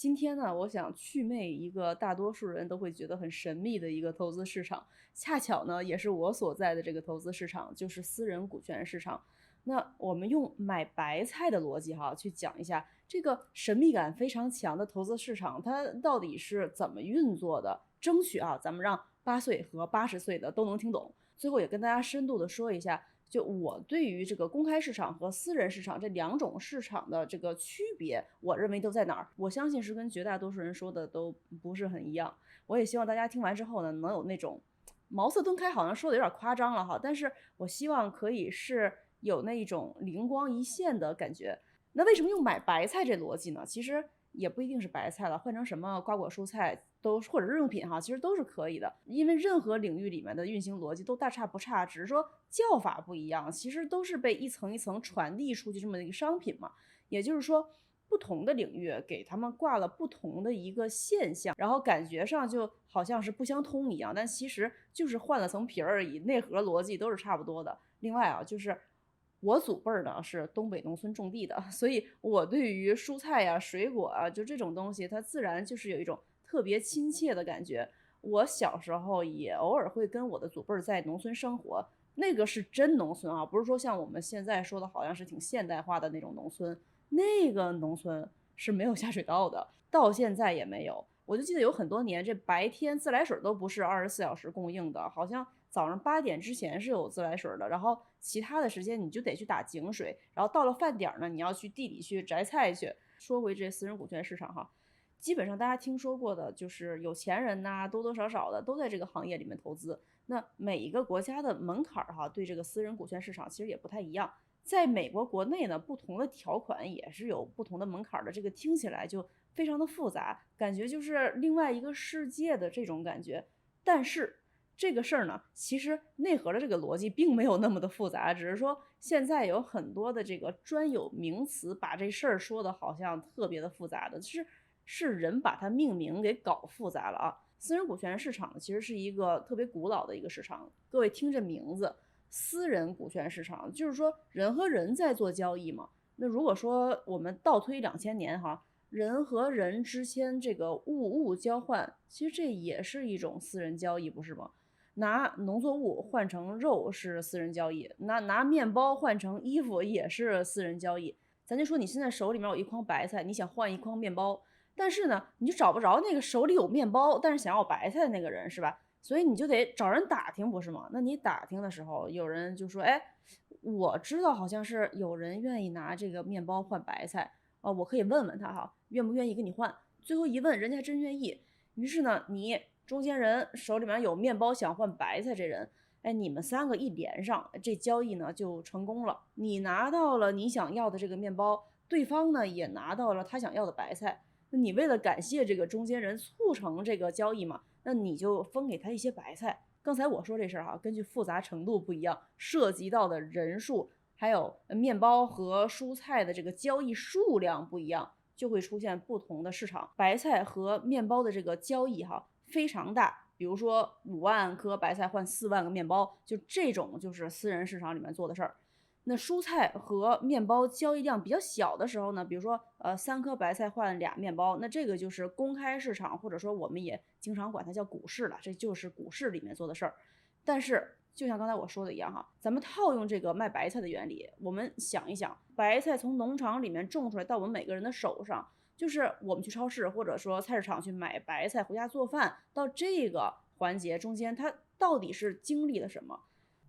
今天呢，我想祛魅一个大多数人都会觉得很神秘的一个投資市場，恰巧呢，也是我所在的這個投資市場，就是私人股權市場。那我們用買白菜的邏輯哈，去講一下這個神秘感非常強的投資市場，它到底是怎麼運作的？爭取啊，咱們讓8歲和80歲的都能聽懂。最後也跟大家深度的說一下，就我對於這個公開市場和私人市場這兩種市場的這個區別，我認為都在哪兒？我相信是跟絕大多數人說的都不是很一樣。我也希望大家聽完之後呢，能有那種茅塞頓開，好像說的有點誇張了哈，但是我希望可以是有那種靈光一現的感覺。那為什麼用買白菜這邏輯呢？其實也不一定是白菜了，換成什麼瓜果蔬菜都或者日用品哈，其實都是可以的。因為任何領域裡面的運行邏輯都大差不差，只是說叫法不一樣，其實都是被一層一層傳遞出去這麼一個商品嘛。也就是說，不同的領域給他們掛了不同的一個現象，然後感覺上就好像是不相通一樣，但其實就是換了層皮而已，內核邏輯都是差不多的。另外啊，就是我祖輩呢是東北農村種地的，所以我對於蔬菜啊、水果啊，就這種東西，它自然就是有一種特別親切的感覺。我小時候也偶爾會跟我的祖輩在農村生活，那個是真農村啊，不是說像我們現在說的好像是挺現代化的那種農村，那個農村是沒有下水道的，到現在也沒有。我就記得有很多年，這白天自來水都不是24小時供應的，好像早上8點之前是有自來水的，然後其他的時間你就得去打井水，然後到了飯點呢，你要去地裡去摘菜去。說回這私人股權市場哈，基本上大家聽說過的就是有錢人吶，多多少少的都在這個行業裡面投資。那每一個國家的門檻哈，對這個私人股權市場其實也不太一樣。在美國國內呢，不同的條款也是有不同的門檻的，這個聽起來就非常的複雜，感覺就是另外一個世界的這種感覺。但是這個事兒呢，其實內核的這個邏輯並沒有那麼的複雜，只是說現在有很多的這個專有名詞把這事兒說的好像特別的複雜的，是人把它命名給搞複雜了啊。私人股權市場其實是一個特別古老的一個市場，各位聽這名字，私人股權市場就是說人和人在做交易嘛。那如果說我們倒推2000年哈，人和人之間這個物交換，其實這也是一種私人交易，不是嗎？拿農作物換成肉是私人交易，拿麵包換成衣服也是私人交易。咱就說你現在手裡面有一筐白菜，你想換一筐麵包，但是呢，你就找不着那個手裡有麵包但是想要白菜的那個人，是吧？所以你就得找人打聽，不是嗎？那你打聽的時候，有人就說，哎，我知道好像是有人願意拿這個麵包換白菜，我可以問問他哈，願不願意跟你換？最後一問，人家真願意。於是呢，你中間人手裡面有麵包想換白菜，這人，哎，你們3個一連上，這交易呢就成功了。你拿到了你想要的這個麵包，對方呢也拿到了他想要的白菜。那你為了感謝這個中間人促成這個交易嘛，那你就分給他一些白菜。剛才我說這事兒哈，根據複雜程度不一樣，涉及到的人數，還有麵包和蔬菜的這個交易數量不一樣，就會出現不同的市場。白菜和麵包的這個交易哈非常大，比如說5萬顆白菜換4萬個麵包，就這種就是私人市場裡面做的事兒。那蔬菜和麵包交易量比較小的時候呢，比如說3顆白菜換2麵包，那這個就是公開市場，或者說我們也經常管它叫股市了，這就是股市裡面做的事兒。但是就像剛才我說的一樣哈，咱們套用這個賣白菜的原理，我們想一想，白菜從農場裡面種出來到我們每個人的手上，就是我們去超市或者說菜市場去買白菜回家做飯，到這個環節中間，它到底是經歷了什麼？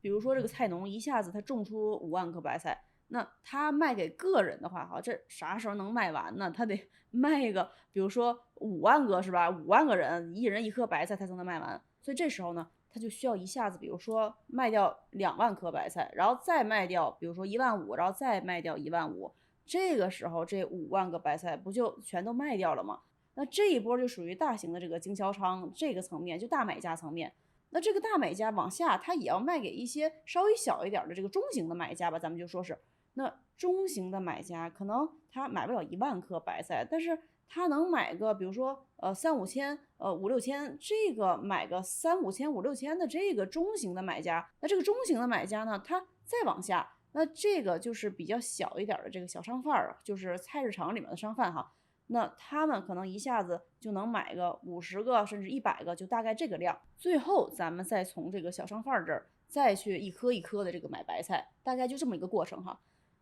比如說這個菜農一下子他種出5萬顆白菜，那他賣給個人的話，哈，這啥時候能賣完呢？他得賣個，比如說5萬個是吧？5萬個人，一人1顆白菜才能賣完。所以這時候呢，他就需要一下子，比如說賣掉2萬顆白菜，然後再賣掉，比如說1萬5，然後再賣掉1萬5。這個時候這5萬個白菜不就全都賣掉了嗎？那這一波就屬於大型的這個經銷商這個層面，就大買家層面。那這個大買家往下，他也要賣給一些稍微小一點的這個中型的買家吧，咱們就說是，那中型的買家可能他買不了1萬顆白菜，但是他能買個，比如說3-5千，5-6千，這個買個3-5千、5-6千的這個中型的買家，那這個中型的買家呢，他再往下，那這個就是比較小一點的這個小商販，就是菜市場裡面的商販哈。那他们可能一下子就能买个50个甚至100个，就大概这个量。最后咱们再从这个小商贩这儿再去一颗一颗的这个买白菜，大概就这么一个过程哈。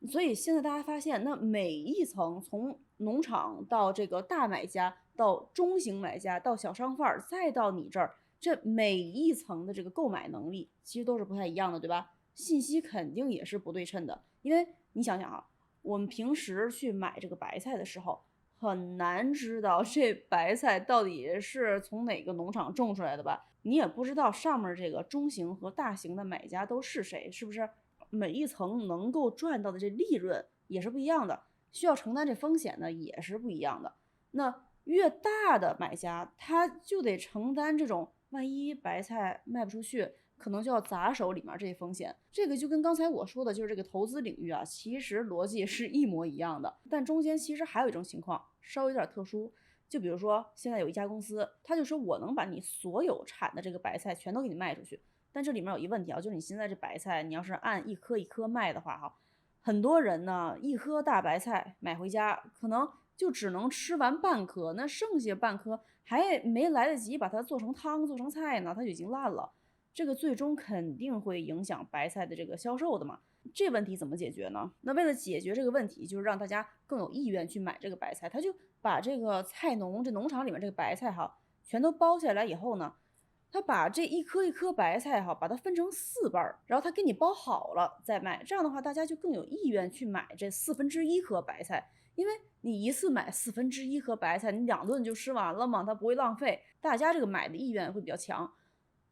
所以现在大家发现，那每一层从农场到这个大买家，到中型买家，到小商贩，再到你这儿，这每一层的这个购买能力其實都是不太一樣的，對吧？信息肯定也是不對稱的，因為你想想啊，我們平時去買這個白菜的時候，很難知道這白菜到底是從哪個農場種出來的吧？你也不知道上面這個中型和大型的買家都是誰，是不是？每一層能夠賺到的這利潤也是不一樣的，需要承擔這風險呢也是不一樣的。那越大的買家，他就得承擔這種萬一白菜賣不出去，可能就要砸手裡面這些風險。這個就跟剛才我說的，就是這個投資領域啊，其實邏輯是一模一樣的，但中間其實還有一種情況稍微有點特殊。就比如說現在有一家公司，他就說我能把你所有產的這個白菜全都給你賣出去。但這裡面有一個問題啊，就是你現在這白菜，你要是按一顆一顆賣的話哈，很多人呢一顆大白菜買回家，可能就只能吃完半顆，那剩下半顆還沒來得及把它做成湯做成菜呢，它就已經爛了。這個最終肯定會影響白菜的這個銷售的嘛。這問題怎麼解決呢？那為了解決這個問題，就是讓大家更有意願去買這個白菜，他就把這個菜農這農場裡面這個白菜哈，全都包下來以後呢，他把這一顆一顆白菜哈，把它分成4瓣，然後他給你包好了再賣。這樣的話，大家就更有意願去買這1/4顆白菜，因為你一次買1/4顆白菜，你2頓就吃完了嘛，它不會浪費，大家這個買的意願會比較強。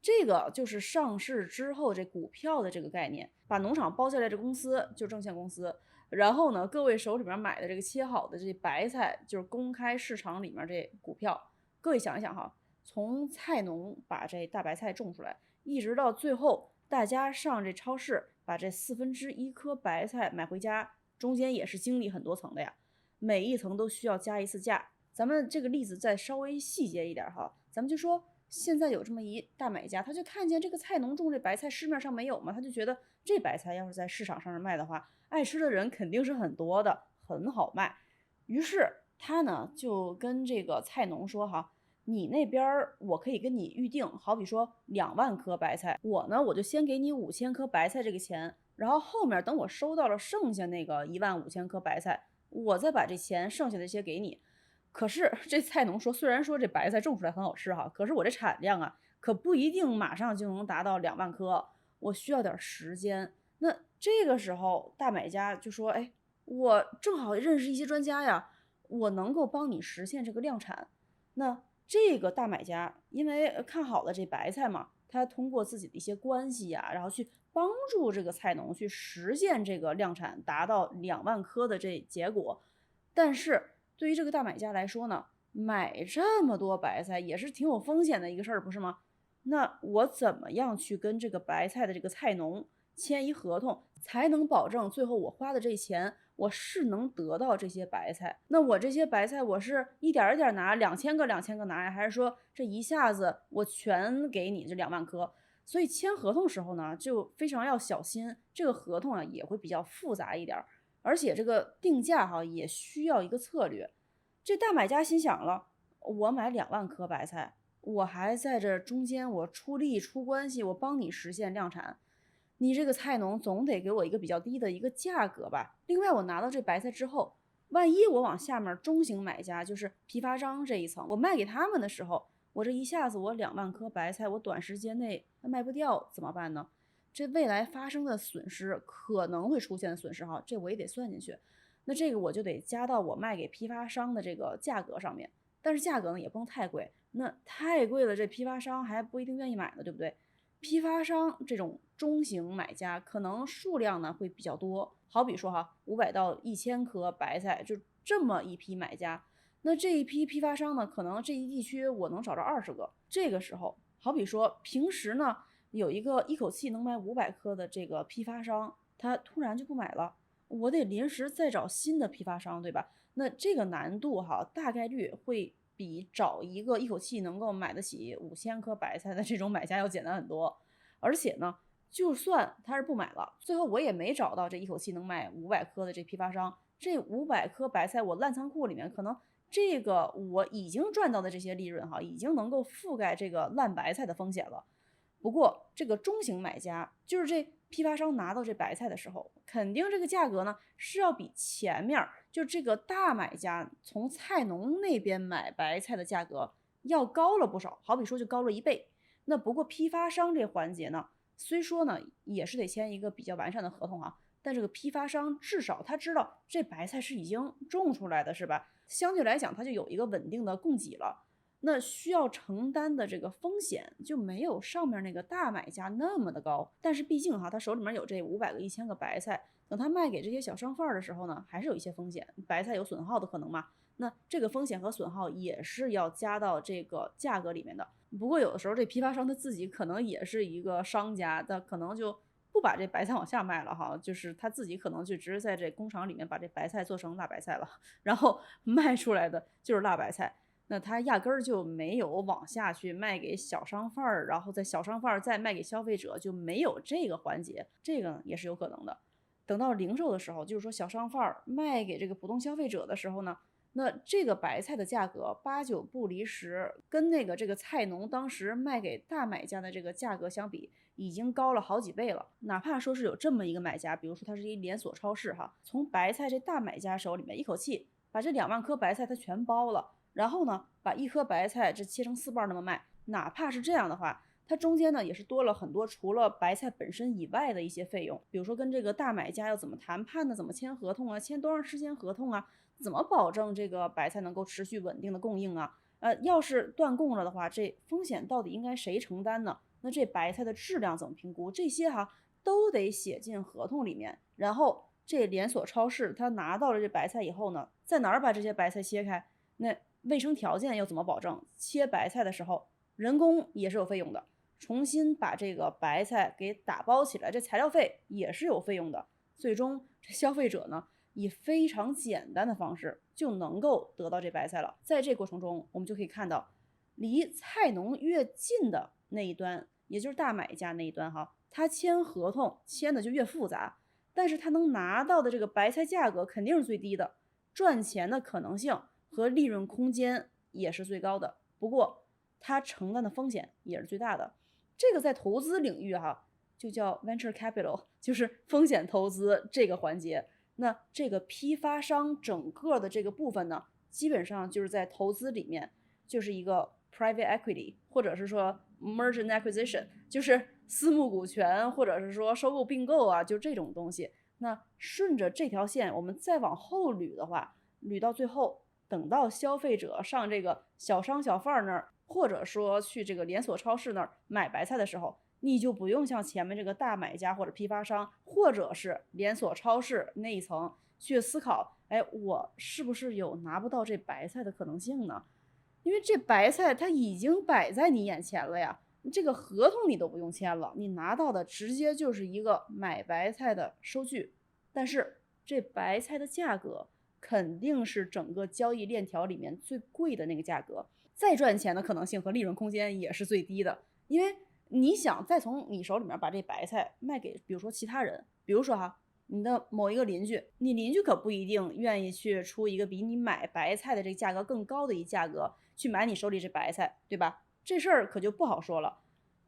這個就是上市之後這股票的這個概念，把農場包下來這公司就是證券公司，然後呢，各位手裡面買的這個切好的這白菜就是公開市場裡面這股票。各位想一想哈。從菜農把這大白菜種出來，一直到最後大家上這超市把這1/4顆白菜買回家，中間也是經歷很多層的呀，每一層都需要加一次價。咱們這個例子再稍微細節一點哈，咱們就說現在有這麼一大買家，他就看見這個菜農種這白菜市面上沒有嘛，他就覺得這白菜要是在市場上賣的話，愛吃的人肯定是很多的，很好賣。於是他呢就跟這個菜農說哈，你那邊我可以跟你預定，好比說2萬顆白菜，我呢我就先給你5000顆白菜這個錢，然後後面等我收到了剩下那個15000顆白菜，我再把這錢剩下的些給你。可是這菜農說，雖然說這白菜種出來很好吃哈，可是我這產量啊，可不一定馬上就能達到2萬顆，我需要點時間。那這個時候大買家就說，哎，我正好認識一些專家呀，我能夠幫你實現這個量產。那這個大買家因為看好了這白菜嘛，他通過自己的一些關係呀，然後去幫助這個菜農去實現這個量產，達到2萬顆的這結果。但是對於這個大買家來說呢，買這麼多白菜也是挺有風險的一個事兒，不是嗎？那我怎麼樣去跟這個白菜的這個菜農簽一合同，才能保證最後我花的這錢我是能得到這些白菜？那我這些白菜我是一點一點拿2000個2000個拿呀，還是說這一下子我全給你這2萬顆？所以簽合同時候呢，就非常要小心，這個合同啊也會比較複雜一點，而且這個定價哈也需要一個策略。這大買家心想了，我買2萬顆白菜，我還在這中間我出力出關係，我幫你實現量產。你這個菜農總得給我一個比較低的一個價格吧。另外我拿到這白菜之後，萬一我往下面中型買家，就是批發商這一層，我賣給他們的時候，我這一下子我2萬顆白菜，我短時間內賣不掉怎麼辦呢？這未來發生的損失，可能會出現的損失哈，這我也得算進去。那這個我就得加到我賣給批發商的這個價格上面，但是價格呢也不能太貴，那太貴了這批發商還不一定願意買呢，對不對？批發商這種中型買家可能數量呢會比較多，好比說哈，500到1000顆白菜就這麼一批買家，那這一批批發商呢，可能這一地區我能找着20個。這個時候，好比說平時呢有一個一口氣能買500顆的這個批發商，他突然就不買了，我得臨時再找新的批發商，對吧？那這個難度哈，大概率會比找一個一口氣能夠買得起5000顆白菜的這種買家要簡單很多。而且呢，就算他是不買了，最後我也沒找到這一口氣能買500顆的這批發商，這500顆白菜我爛倉庫裡面可能這個我已經賺到的這些利潤哈，已經能夠覆蓋這個爛白菜的風險了。不过这个中型买家，就是这批发商拿到这白菜的时候，肯定这个价格呢是要比前面就这个大买家从菜农那边买白菜的价格要高了不少，好比说就高了1倍。那不过批发商这环节呢，虽说呢也是得签一个比较完善的合同啊，但这个批发商至少他知道这白菜是已经种出来的，是吧？相对来讲，他就有一个稳定的供给了。那需要承担的这个风險就沒有上面那個大買家那麼的高，但是畢竟哈，他手裡面有這500個1000個白菜，等他賣給這些小商販的時候呢，還是有一些風險，白菜有損耗的可能嘛，那這個風險和損耗也是要加到這個價格裡面的。不過有的時候這批發商他自己可能也是一個商家，他可能就不把這白菜往下賣了哈，就是他自己可能就直接在這工廠裡面把這白菜做成辣白菜了，然後賣出來的就是辣白菜。那他壓根兒就沒有往下去賣給小商販，然後在小商販再賣給消費者，就沒有這個環節，這個呢也是有可能的。等到零售的時候，就是說小商販賣給這個普通消費者的時候呢，那這個白菜的價格8、9不離10，跟那個這個菜農當時賣給大買家的這個價格相比，已經高了好幾倍了。哪怕說是有這麼一個買家，比如說他是一連鎖超市哈，從白菜這大買家手裡面一口氣把這2萬顆白菜他全包了。然後呢，把1顆白菜這切成4瓣那麼賣，哪怕是這樣的話，它中間呢也是多了很多除了白菜本身以外的一些費用，比如說跟這個大買家要怎麼談判呢？怎麼簽合同啊？簽多長時間合同啊？怎麼保證這個白菜能夠持續穩定的供應啊？要是斷供了的話，這風險到底應該誰承擔呢？那這白菜的質量怎麼評估？這些哈都得寫進合同裡面。然後這連鎖超市他拿到了這白菜以後呢，在哪兒把這些白菜切開？那衛生條件又怎麼保證？切白菜的時候，人工也是有費用的。重新把這個白菜給打包起來，這材料費也是有費用的。最終，這消費者呢，以非常簡單的方式就能夠得到這白菜了。在這過程中，我們就可以看到，離菜農越近的那一端，也就是大買家那一端哈，他簽合同簽的就越複雜，但是他能拿到的這個白菜價格肯定是最低的，賺錢的可能性和利潤空間也是最高的，不過它承擔的風險也是最大的。這個在投資領域哈，就叫 venture capital， 就是風險投資這個環節。那這個批發商整個的這個部分呢，基本上就是在投資裡面就是一個 private equity， 或者是說 merger and acquisition， 就是私募股權，或者是說收購併購啊，就這種東西。那順着這條線我們再往後捋的話，捋到最後，等到消費者上這個小商小販那兒，或者說去這個連鎖超市那兒買白菜的時候，你就不用像前面這個大買家或者批發商，或者是連鎖超市那一層去思考，哎，我是不是有拿不到這白菜的可能性呢？因為這白菜它已經擺在你眼前了呀，這個合同你都不用簽了，你拿到的直接就是一個買白菜的收據，但是這白菜的價格肯定是整個交易鏈條裡面最貴的那個價格，再賺錢的可能性和利潤空間也是最低的。因為你想再從你手裡面把這白菜賣給比如說其他人，比如說哈，你的某一個鄰居，你鄰居可不一定願意去出一個比你買白菜的這個價格更高的一價格去買你手裡這白菜，對吧？這事兒可就不好說了。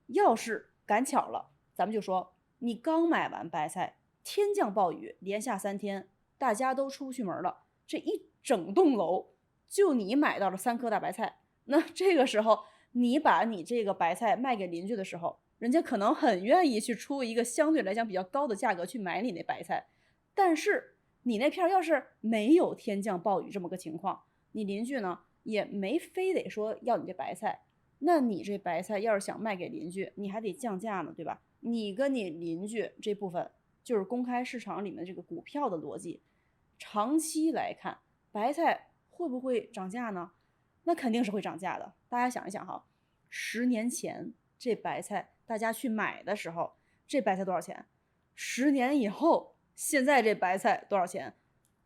要是趕巧了，咱們就說你剛買完白菜，天降暴雨，連下3天，大家都出不去門了，這一整棟樓就你買到了3顆大白菜。那這個時候你把你這個白菜賣給鄰居的時候，人家可能很願意去出一個相對來講比較高的價格去買你那白菜。但是你那片要是沒有天降暴雨這麼個情況，你鄰居呢也沒非得說要你這白菜，那你這白菜要是想賣給鄰居，你還得降價呢，對吧？你跟你鄰居這部分就是公開市場裡面這個股票的邏輯，長期來看，白菜會不會漲價呢？那肯定是會漲價的。大家想一想哈，10年前這白菜大家去買的時候，這白菜多少錢？10年以後，現在這白菜多少錢？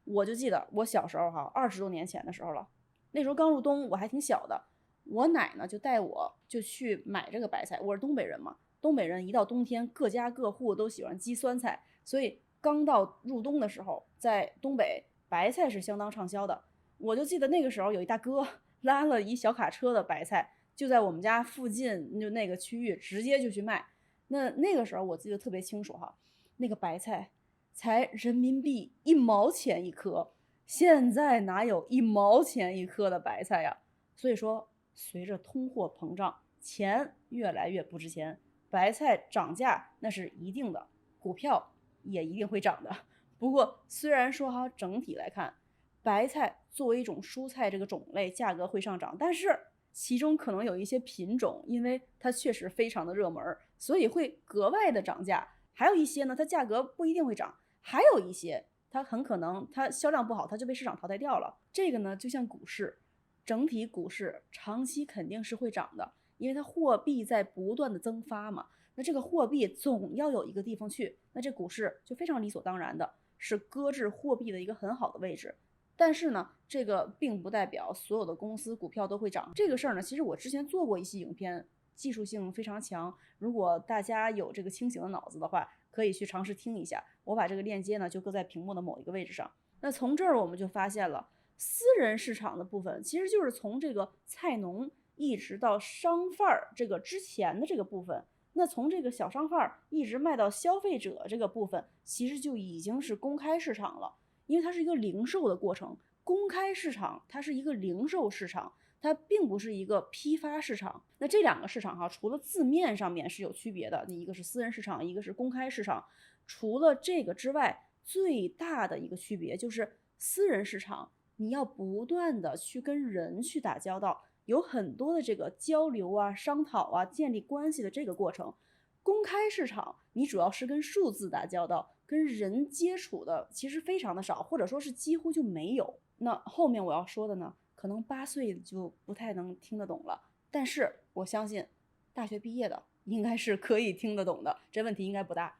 我就記得我小時候哈，20多年前的時候了，那時候剛入冬，我還挺小的，我奶呢就帶我就去買這個白菜。我是東北人嘛，東北人一到冬天，各家各戶都喜歡積酸菜，所以剛到入冬的時候，在東北白菜是相當暢銷的。我就記得那個時候有一大哥拉了一小卡車的白菜，就在我們家附近就那個區域直接就去賣。那個時候我記得特別清楚哈，那个白菜才人民幣1毛錢一顆，現在哪有1毛錢一顆的白菜呀？所以說，隨着通貨膨脹，錢越來越不值錢，白菜漲價那是一定的，股票也一定會漲的。不過雖然說哈，整體來看，白菜作為一種蔬菜這個種類價格會上漲，但是其中可能有一些品種，因為它確實非常的熱門，所以會格外的漲價。還有一些呢，它價格不一定會漲，還有一些它很可能它銷量不好，它就被市場淘汰掉了。這個呢，就像股市，整體股市長期肯定是會漲的，因為它貨幣在不斷的增發嘛。那這個貨幣總要有一個地方去，那這股市就非常理所當然的是擱置貨幣的一個很好的位置。但是呢，這個並不代表所有的公司股票都會漲。這個事兒呢，其實我之前做過一期影片，技術性非常強。如果大家有這個清醒的腦子的話，可以去嘗試聽一下。我把這個鏈接呢就擱在屏幕的某一個位置上。那從這兒我們就發現了，私人市場的部分其實就是從這個菜農一直到商販這個之前的這個部分。那從這個小商販一直賣到消費者這個部分，其實就已經是公開市場了，因為它是一個零售的過程。公開市場它是一個零售市場，它並不是一個批發市場。那這兩個市場哈，除了字面上面是有區別的，一個是私人市場，一個是公開市場。除了這個之外，最大的一個區別就是私人市場，你要不斷的去跟人去打交道，有很多的這個交流啊、商討啊、建立關係的這個過程。公開市場，你主要是跟數字打交道，跟人接觸的其實非常的少，或者說是幾乎就沒有。那後面我要說的呢，可能8歲就不太能聽得懂了，但是我相信大學畢業的應該是可以聽得懂的，這問題應該不大。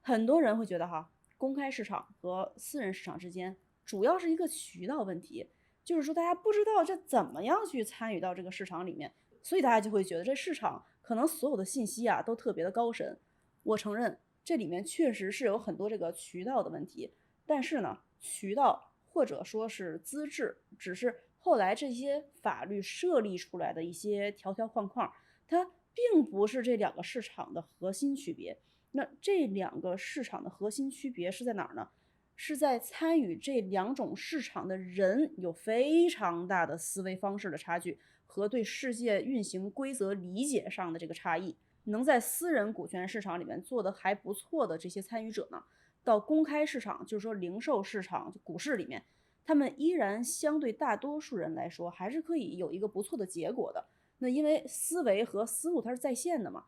很多人會覺得哈，公開市場和私人市場之間主要是一個渠道問題，就是說大家不知道這怎麼樣去參與到這個市場裡面，所以大家就會覺得這市場可能所有的信息啊都特別的高深。我承認這裡面確實是有很多這個渠道的問題，但是呢，渠道或者說是資質，只是後來這些法律設立出來的一些條條框框，它並不是這兩個市場的核心區別。那這兩個市場的核心區別是在哪兒呢？是在參與這兩種市場的人有非常大的思維方式的差距和對世界運行規則理解上的這個差異。能在私人股權市場裡面做得還不錯的這些參與者呢，到公開市場，就是說零售市場、股市裡面，他們依然相對大多數人來說還是可以有一個不錯的結果的。那因為思維和思路它是在線的嘛。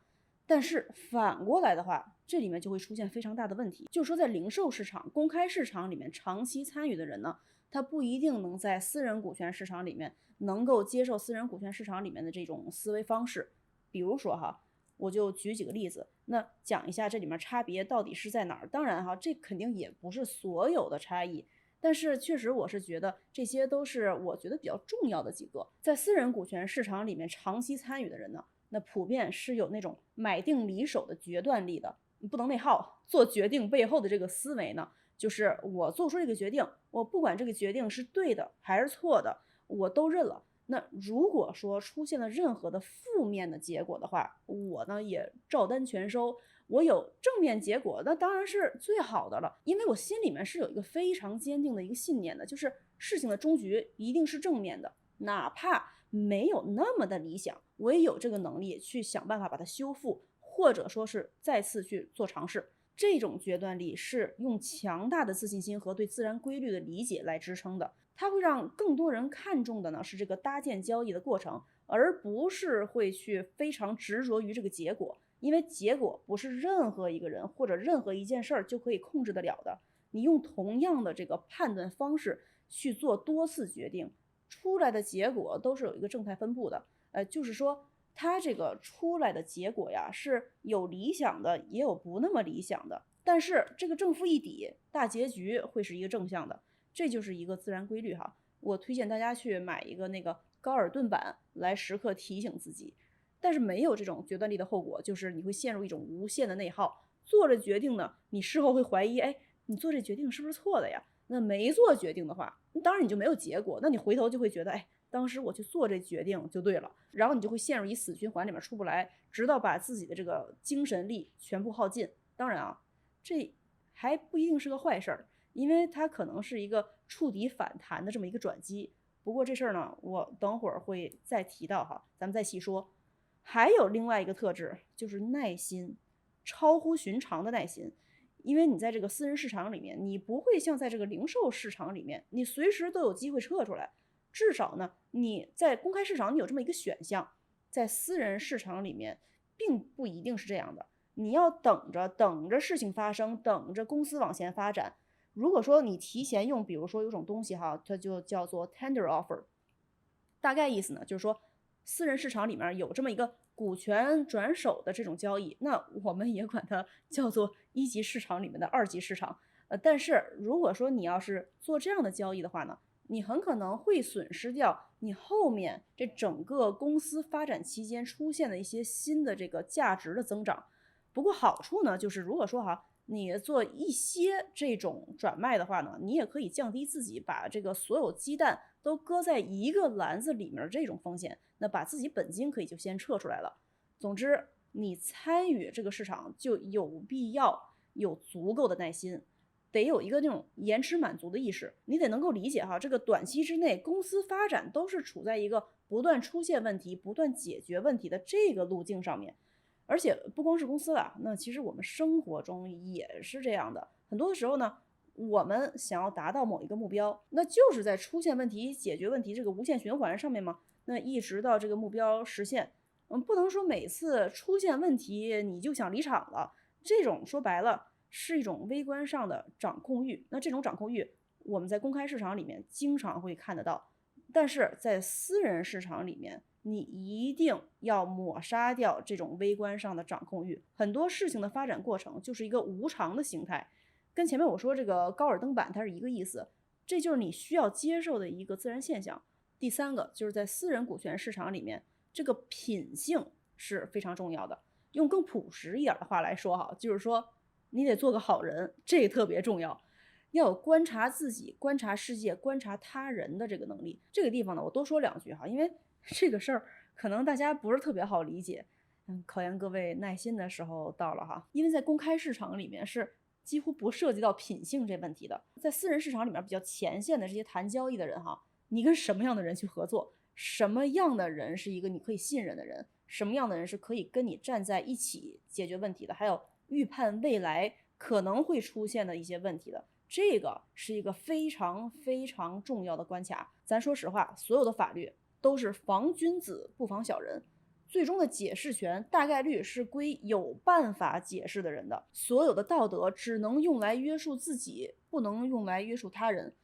但是反過來的話，這裡面就會出現非常大的問題，就是說在零售市場、公開市場裡面長期參與的人呢，他不一定能在私人股權市場裡面能夠接受私人股權市場裡面的這種思維方式。比如說哈，我就舉幾個例子，那講一下這裡面差別到底是在哪兒。當然哈，這肯定也不是所有的差異，但是確實我是覺得這些都是我覺得比較重要的幾個。在私人股權市場裡面長期參與的人呢，那普遍是有那種買定離手的決斷力的，不能內耗。做決定背後的這個思維呢，就是我做出這個決定，我不管這個決定是對的還是錯的，我都認了。那如果說出現了任何的負面的結果的話，我呢也照單全收。我有正面結果，那當然是最好的了，因為我心裡面是有一個非常堅定的一個信念的，就是事情的終局一定是正面的，哪怕沒有那麼的理想，我也有這個能力去想辦法把它修復，或者說是再次去做嘗試。這種決斷力是用強大的自信心和對自然規律的理解來支撐的，它會讓更多人看重的呢是這個搭建交易的過程，而不是會去非常執着於這個結果，因為結果不是任何一個人或者任何一件事兒就可以控制得了的。你用同樣的這個判斷方式去做多次決定，出來的結果都是有一個正態分布的，就是說它這個出來的結果呀是有理想的，也有不那麼理想的，但是這個正負一抵，大結局會是一個正向的，這就是一個自然規律哈。我推薦大家去買一個那個高爾頓板來時刻提醒自己，但是沒有這種決斷力的後果，就是你會陷入一種無限的內耗，做了決定呢，你事後會懷疑，你做這決定是不是錯的呀？那沒做決定的話，當然你就沒有結果，那你回頭就會覺得，哎，當時我去做這決定就对了，然後你就會陷入一死循環裡面出不來，直到把自己的这个精神力全部耗尽。当然啊，这還不一定是個壞事兒，因為它可能是一個觸底反彈的這麼一個轉機。不過這事兒呢，我等會兒會再提到哈，咱們再細說。還有另外一個特質就是耐心，超乎尋常的耐心。因為你在這個私人市場裡面，你不會像在這個零售市場裡面，你隨時都有機會撤出來。至少呢，你在公開市場你有這麼一個選項，在私人市場裡面並不一定是這樣的。你要等着事情發生，等着公司往前發展。如果說你提前用，比如說有種東西哈，它就叫做 tender offer， 大概意思呢就是說私人市场裡面有這麼一個股權轉手的這種交易，那我們也管它叫做一級市場裡面的二級市場。但是如果說你要是做這樣的交易的話呢，你很可能會損失掉你後面這整個公司發展期間出現的一些新的這個價值的增長。不過好處呢，就是如果說哈，你做一些這種轉賣的話呢，你也可以降低自己把這個所有雞蛋都擱在一個籃子裡面這種風險，那把自己本金可以就先撤出來了。總之，你參與這個市場就有必要有足夠的耐心，得有一個那種延遲滿足的意識。你得能夠理解哈，這個短期之內公司發展都是處在一個不斷出現問題、不斷解決問題的這個路徑上面。而且不光是公司了，那其實我們生活中也是這樣的。很多的時候呢，我們想要達到某一個目標，那就是在出現問題、解決問題這個無限循環上面嘛。那一直到這個目標實現，不能說每次出現問題你就想離場了。這種說白了是一種微觀上的掌控欲。那這種掌控欲，我們在公開市場裡面經常會看得到，但是在私人市場裡面，你一定要抹殺掉這種微觀上的掌控欲。很多事情的發展過程就是一個無常的形態，跟前面我說這個高爾登板它是一個意思，這就是你需要接受的一個自然現象。第三個就是在私人股權市場裡面，這個品性是非常重要的。用更朴實一點的話來說哈，就是說你得做個好人，這個特別重要。要有觀察自己、觀察世界、觀察他人的這個能力。這個地方呢，我多說兩句哈，因為這個事兒可能大家不是特別好理解，考驗各位耐心的時候到了哈。因為在公開市場裡面是幾乎不涉及到品性這問題的，在私人市場裡面比較前線的這些談交易的人哈，你跟什麼樣的人去合作，什麼樣的人是一個你可以信任的人，什麼樣的人是可以跟你站在一起解決問題的，還有預判未來可能會出現的一些問題的，這個是一個非常非常重要的關卡。咱說實話，所有的法律都是防君子不防小人，最終的解釋權大概率是歸有辦法解釋的人的。所有的道德只能用來約束自己，不能用來約束他人。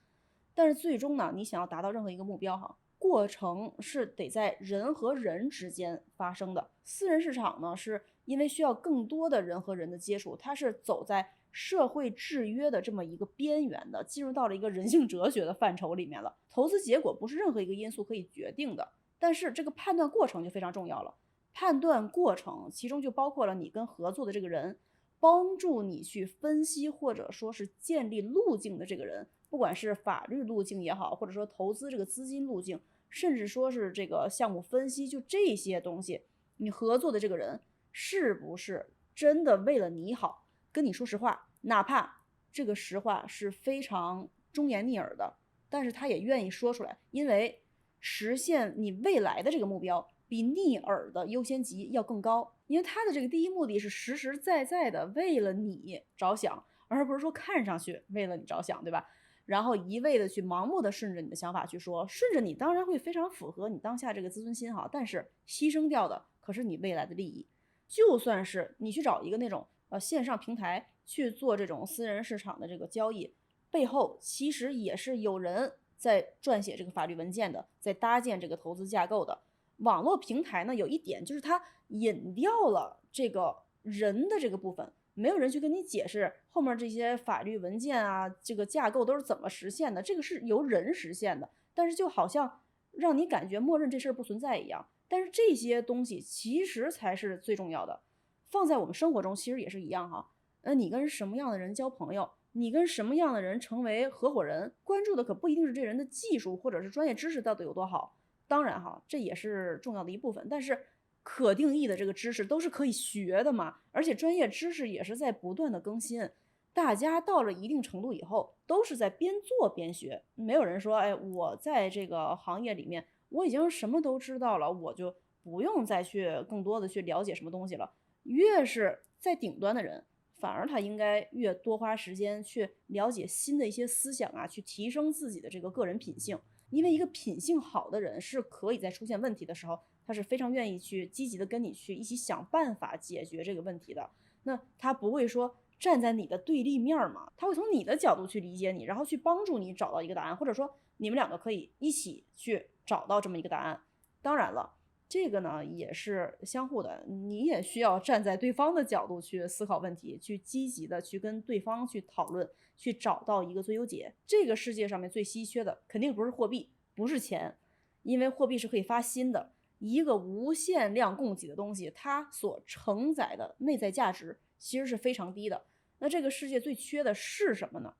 但是最終呢，你想要達到任何一個目標哈，過程是得在人和人之間發生的。私人市場呢，是因為需要更多的人和人的接觸，它是走在社會制約的這麼一個邊緣的，進入到了一個人性哲學的範疇裡面了。投資結果不是任何一個因素可以決定的，但是這個判斷過程就非常重要了。判斷過程其中就包括了你跟合作的這個人，幫助你去分析或者說是建立路徑的這個人，不管是法律路徑也好，或者說投資這個資金路徑，甚至說是這個項目分析，就這些東西，你合作的這個人是不是真的為了你好，跟你說實話，哪怕這個實話是非常忠言逆耳的，但是他也願意說出來，因為實現你未來的這個目標比逆耳的優先級要更高，因為他的這個第一目的是實實在在的為了你着想，而不是說看上去為了你着想，對吧？然後一味的去盲目的順着你的想法去說，順着你當然會非常符合你當下這個自尊心哈，但是犧牲掉的可是你未來的利益。就算是你去找一個那種線上平台去做這種私人市場的這個交易，背後其實也是有人在撰寫這個法律文件的，在搭建這個投資架構的。網絡平台呢，有一點就是它隱掉了這個人的這個部分，沒有人去跟你解釋後面這些法律文件啊，這個架構都是怎麼實現的，這個是由人實現的，但是就好像讓你感覺默認這事兒不存在一樣。但是這些東西其實才是最重要的，放在我們生活中其實也是一樣哈。你跟什麼樣的人交朋友，你跟什麼樣的人成為合夥人，關注的可不一定是这人的技術或者是專業知識到底有多好。當然哈，這也是重要的一部分，但是可定義的這個知識都是可以學的嘛，而且專業知識也是在不斷的更新。大家到了一定程度以後，都是在边做边学，没有人说，哎，我在這個行業裡面，我已經什麼都知道了，我就不用再去更多的去了解什麼東西了。越是在頂端的人，反而他應該越多花時間去了解新的一些思想啊，去提升自己的这个个人品性。因为一个品性好的人是可以在出现问题的时候，他是非常愿意去积极的跟你去一起想辦法解決這個問題的。那他不會說站在你的對立面嘛，他會從你的角度去理解你，然後去幫助你找到一個答案，或者說你們兩個可以一起去找到這麼一個答案。當然了，這個呢也是相互的，你也需要站在對方的角度去思考問題，去積極的去跟對方去討論，去找到一個最優解。這個世界上面最稀缺的肯定不是貨幣，不是錢，因為貨幣是可以發新的。一個無限量供給的東西，它所承載的內在價值其實是非常低的。那這個世界最缺的是什麼呢？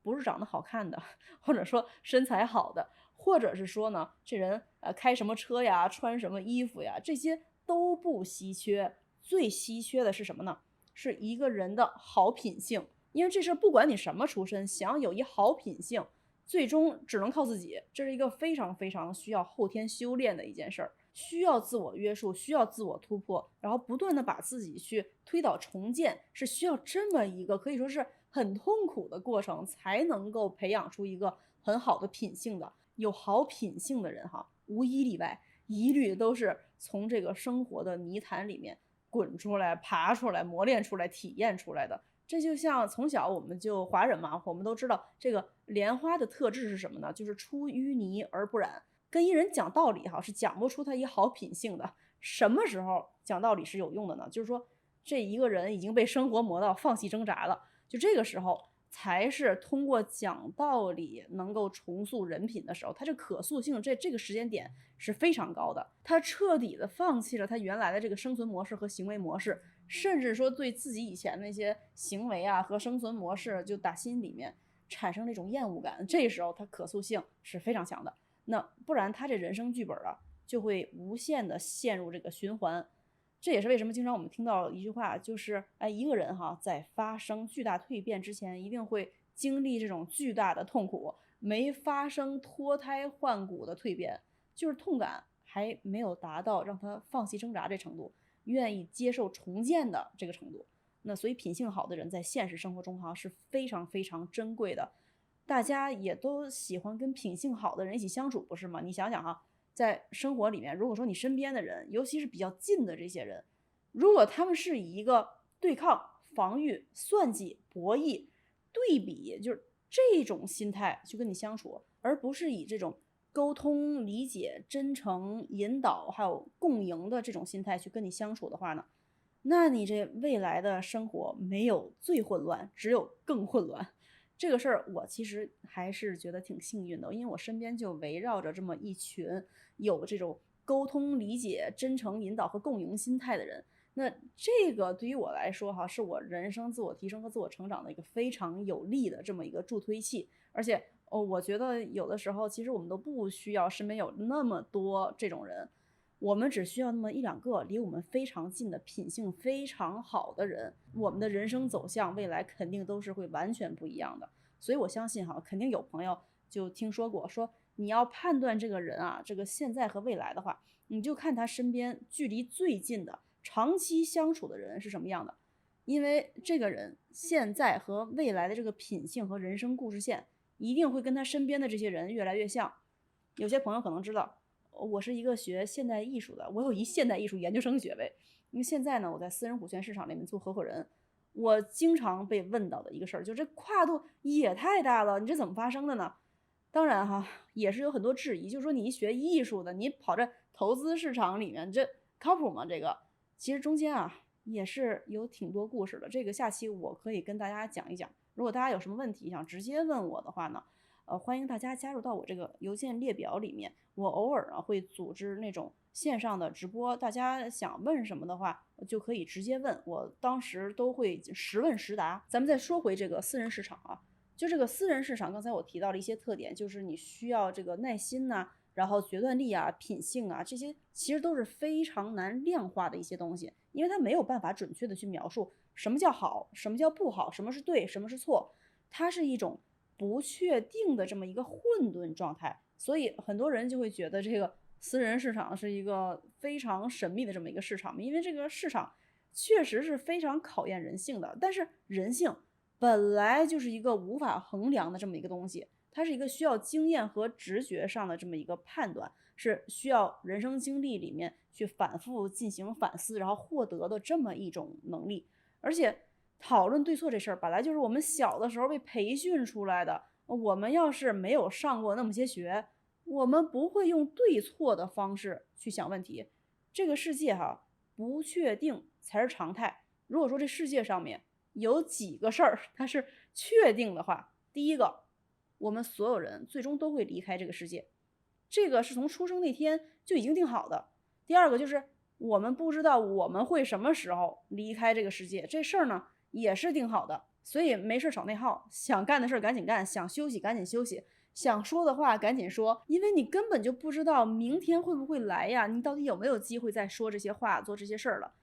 不是長得好看的，或者說身材好的，或者是說呢，這人開什麼車呀，穿什麼衣服呀，這些都不稀缺。最稀缺的是什麼呢？是一個人的好品性。因為這事不管你什麼出身，想要有一好品性，最終只能靠自己。這是一個非常非常需要後天修煉的一件事兒。需要自我約束，需要自我突破，然後不斷的把自己去推倒重建，是需要這麼一個可以說是很痛苦的過程，才能夠培養出一個很好的品性的。有好品性的人哈，無一例外，一律都是從這個生活的泥潭裡面滾出來、爬出來、磨練出來、體驗出來的。這就像從小我們就華人嘛，我們都知道這個蓮花的特質是什麼呢？就是出淤泥而不染。跟一人講道理哈，是講不出他一好品性的。什麼時候講道理是有用的呢？就是說這一個人已經被生活磨到放棄掙扎了，就這個時候才是通過講道理能夠重塑人品的時候。他這可塑性這個時間點是非常高的。他徹底的放棄了他原來的這個生存模式和行為模式，甚至說對自己以前那些行為啊和生存模式就打心裡面產生那種厭惡感。這時候他可塑性是非常強的。那不然他這人生劇本啊，就會無限的陷入這個循環。這也是為什麼經常我們聽到一句話，就是一個人哈，在發生巨大蛻變之前，一定會經歷這種巨大的痛苦，沒發生脫胎換骨的蛻變，就是痛感還沒有達到讓他放棄掙扎這程度，願意接受重建的這個程度。那所以品性好的人在現實生活中哈是非常非常珍貴的。大家也都喜歡跟品性好的人一起相處，不是嗎？你想想哈，在生活裡面，如果說你身邊的人，尤其是比較近的這些人，如果他們是以一個對抗、防禦、算計、博弈、對比，就是這種心態去跟你相處，而不是以這種溝通、理解、真誠、引導還有共贏的這種心態去跟你相處的話呢，那你這未來的生活沒有最混亂，只有更混亂。這個事兒我其實還是覺得挺幸運的，因為我身邊就圍繞着這麼一群有這種溝通、理解、真誠引導和共贏心態的人。那這個對於我來說哈，是我人生自我提升和自我成長的一個非常有力的這麼一個助推器。而且我覺得有的時候其實我們都不需要身邊有那麼多這種人，我們只需要那麼一兩個離我們非常近的品性非常好的人，我們的人生走向未來肯定都是會完全不一樣的。所以我相信哈，肯定有朋友就聽說過，說你要判斷這個人啊，這個現在和未來的話，你就看他身邊距離最近的長期相處的人是什麼樣的，因為這個人現在和未來的這個品性和人生故事線一定會跟他身邊的這些人越來越像。有些朋友可能知道，我是一個學現代藝術的，我有一現代藝術研究生學位。因為現在呢，我在私人股權市場裡面做合夥人，我經常被問到的一個事兒，就這跨度也太大了，你這怎麼發生的呢？當然哈，也是有很多質疑，就是說你學藝術的，你跑這投資市場裡面，這靠譜嗎？這個其實中間啊也是有挺多故事的，這個下期我可以跟大家講一講。如果大家有什麼問題想直接問我的話呢，歡迎大家加入到我這個郵件列表裡面，我偶爾會組織那種線上的直播，大家想問什麼的話，就可以直接問，我当時都会实問實答。咱们再说回这个私人市场啊，就这个私人市场，刚才我提到了一些特点，就是你需要这个耐心呐，然後決斷力啊、品性啊，這些其實都是非常難量化的一些東西，因為它沒有辦法準確的去描述什麼叫好，什麼叫不好，什麼是對，什麼是錯，它是一種不確定的這麼一個混沌狀態，所以很多人就會覺得這個私人市場是一個非常神秘的這麼一個市場，因為這個市場確實是非常考驗人性的，但是人性本來就是一個無法衡量的這麼一個東西，它是一個需要經驗和直覺上的這麼一個判斷，是需要人生經歷裡面去反覆進行反思，然後獲得的這麼一種能力。而且討論對錯這事兒本來就是我們小的時候被培訓出來的，我們要是沒有上過那麼些學，我們不會用對錯的方式去想問題。這個世界哈，不確定才是常態。如果說這世界上面有幾個事兒它是確定的話，第一個，我們所有人最終都會離開這個世界，這個是從出生那天就已經定好的。第二個就是我們不知道我們會什麼時候離開這個世界，這事兒呢也是定好的。所以沒事少內耗，想幹的事趕緊幹，想休息趕緊休息，想說的話趕緊說，因為你根本就不知道明天會不會來呀，你到底有沒有機會再說這些話做這些事兒了。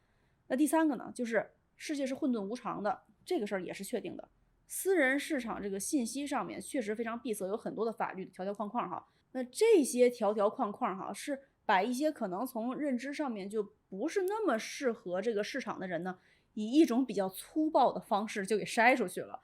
那第三個呢，就是世界是混沌無常的，這個事兒也是確定的。私人市場這個信息上面確實非常閉塞，有很多的法律的條條框框哈。那這些條條框框哈，是把一些可能從認知上面就不是那麼適合這個市場的人呢，以一種比較粗暴的方式就給篩出去了。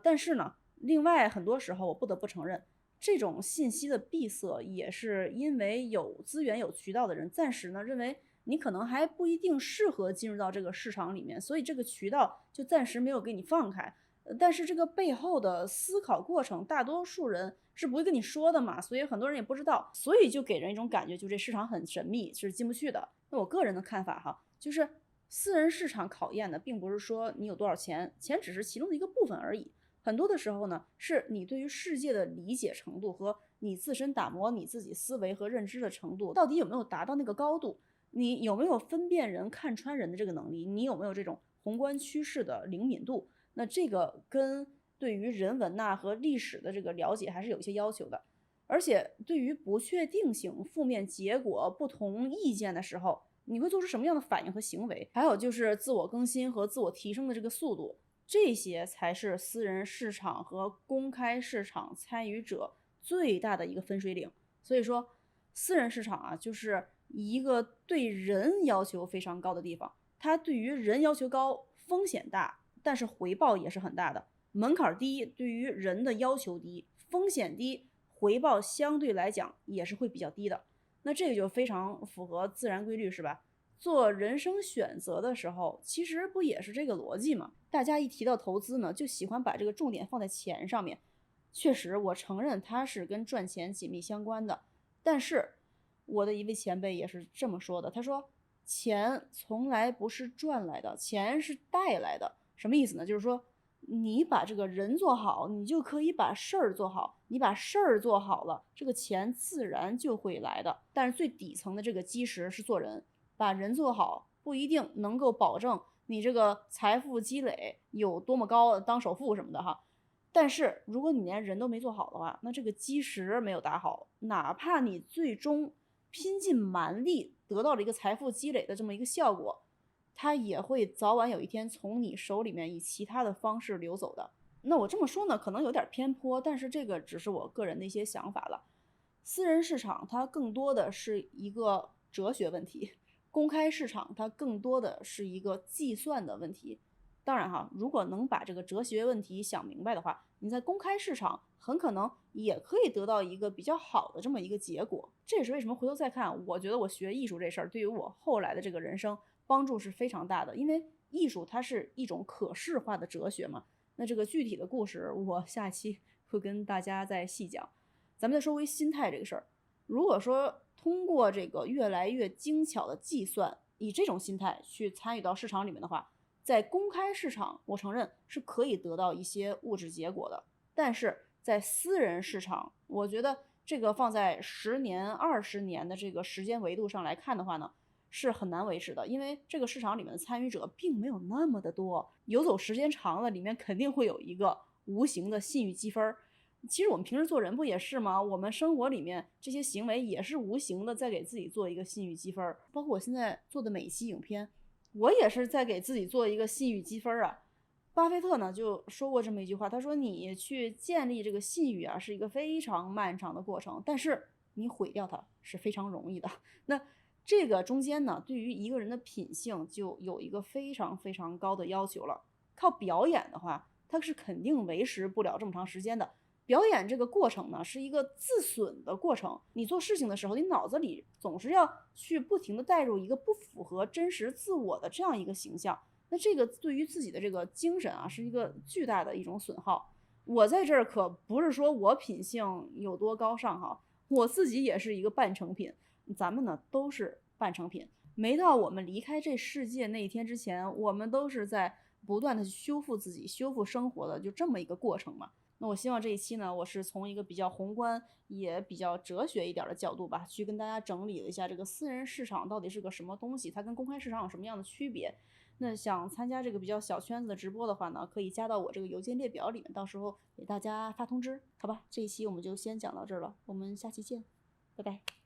但是呢，另外很多時候我不得不承認，這種信息的閉塞也是因為有資源有渠道的人暫時呢認為你可能還不一定適合進入到這個市場裡面，所以這個渠道就暫時沒有給你放開。但是這個背後的思考過程，大多數人是不會跟你說的嘛，所以很多人也不知道，所以就給人一種感覺，就這市場很神秘，是進不去的。那我個人的看法哈，就是私人市場考驗的並不是說你有多少錢，錢只是其中的一個部分而已。很多的時候呢，是你對於世界的理解程度和你自身打磨你自己思維和認知的程度，到底有沒有達到那個高度？你有沒有分辨人、看穿人的這個能力？你有沒有這種宏觀趨勢的靈敏度？那這個跟對於人文吶和歷史的這個了解還是有一些要求的。而且對於不確定性、負面結果、不同意見的時候，你會做出什麼樣的反應和行為？還有就是自我更新和自我提升的這個速度，這些才是私人市場和公開市場參與者最大的一個分水嶺。所以說，私人市場啊，就是一個對人要求非常高的地方，它對於人要求高，風險大，但是回報也是很大的。門檻低，對於人的要求低，風險低，回報相對來講也是會比較低的。那這個就非常符合自然規律，是吧？做人生選擇的時候，其實不也是這個邏輯嗎？大家一提到投資呢，就喜歡把這個重點放在錢上面。確實，我承認它是跟賺錢緊密相關的，但是我的一位前輩也是這麼說的，他說錢從來不是賺來的，錢是帶來的。什麼意思呢？就是說你把這個人做好，你就可以把事兒做好，你把事兒做好了，這個錢自然就會來的。但是最底層的這個基石是做人，把人做好不一定能夠保證你這個財富積累有多麼高，當首富什麼的哈。但是如果你連人都沒做好的話，那這個基石沒有打好，哪怕你最終拼盡蠻力得到了一個財富積累的這麼一個效果，它也會早晚有一天從你手裡面以其他的方式流走的。那我這麼說呢，可能有點偏頗，但是這個只是我個人的一些想法了。私人市場它更多的是一個哲學問題，公開市場它更多的是一個計算的問題。當然哈，如果能把這個哲學問題想明白的話，你在公開市場很可能也可以得到一個比較好的這麼一個結果。這也是為什麼回頭再看，我覺得我學藝術這事兒對於我後來的這個人生幫助是非常大的，因為藝術它是一種可視化的哲學嘛。那這個具體的故事我下期會跟大家再細講。咱們再說回心態這個事兒，如果說通過這個越來越精巧的計算，以這種心態去參與到市場裡面的話，在公開市場我承認是可以得到一些物質結果的，但是在私人市場，我覺得這個放在10年、20年的這個時間維度上來看的話呢，是很難維持的，因为这个市场里面的参与者并没有那么的多，游走时间长了，里面肯定会有一个无形的信誉积分。其实我们平时做人不也是吗？我们生活里面这些行为也是无形的在给自己做一个信誉积分，包括我现在做的每一期影片，我也是在给自己做一个信誉积分啊。巴菲特呢就说過這麼一句話，他說你去建立這個信譽啊是一個非常漫長的過程，但是你毀掉它是非常容易的。那這個中間呢，對於一個人的品性就有一個非常非常高的要求了。靠表演的話，它是肯定維持不了這麼長時間的。表演這個過程呢，是一個自損的過程。你做事情的時候，你腦子裡總是要去不停地帶入一個不符合真實自我的這樣一個形象。那這個對於自己的這個精神啊，是一個巨大的一種損耗。我在這兒可不是說我品性有多高尚哈，我自己也是一個半成品。咱們呢都是半成品，沒到我們離開這世界那一天之前，我們都是在不斷的去修復自己、修復生活的，就這麼一個過程嘛。那我希望這一期呢，我是從一個比較宏觀也比較哲學一點的角度吧，去跟大家整理了一下這個私人市場到底是個什麼東西，它跟公開市場有什麼樣的區別。那想參加這個比較小圈子的直播的話呢，可以加到我這個郵件列表裡面，到時候給大家發通知，好吧？這一期我們就先講到這兒了，我們下期見，拜拜。